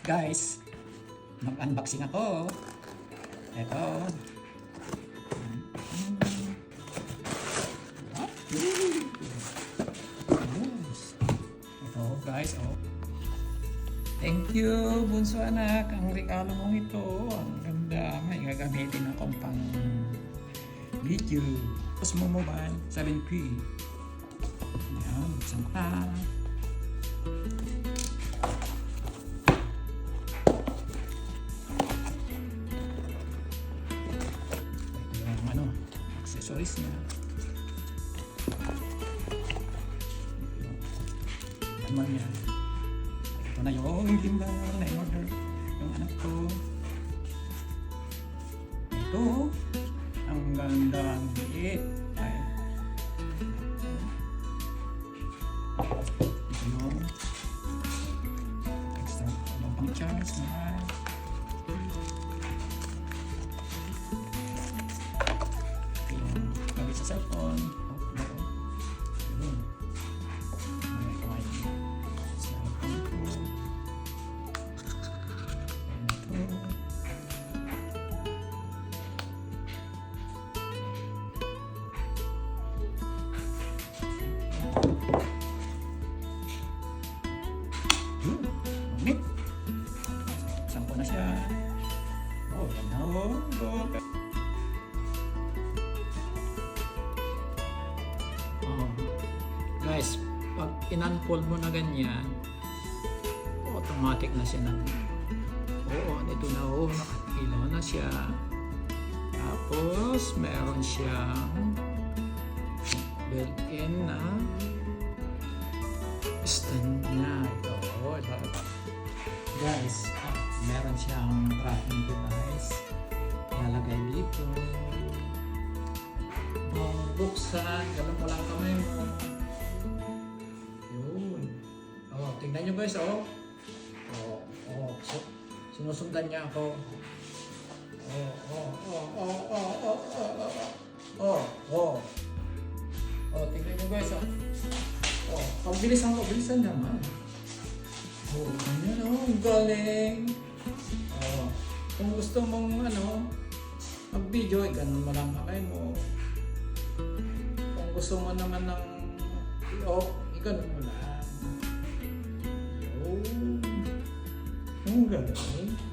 Guys, mag-unboxing ako. Ito. Ito guys, oh. Thank you, bunso anak. Ang regalo mong ito. Ang ganda. May gagamitin akong pang video. Tapos mo mobile, 7P. Ayan, buksan pa. Accessories niya. Naman niya. Ito na yung gimbal na in-order yung anak ko. Ito. Ang ganda ang liit. Ay. Ito yung extra pang charge na sa cellphone. Saan ko na siya? Oh, yan na. Guys, pag in-unfold mo na ganyan, automatic na siya ng ito na nakakilaw na siya. Tapos meron siyang built-in na stand na ito. Guys, meron siyang tracking device lalagay dito. Buksan, gano'n mo lang kamay mo. Yun. Tingnan nyo guys, so, sinusundan niya ako. Tingnan nyo guys, bilisan naman. Ganyan ang galing. Kung gusto mong mag-video, ganun mo lang kamay mo. Kung gusto mo naman ng i-off, ganun mo lang. Ang galing.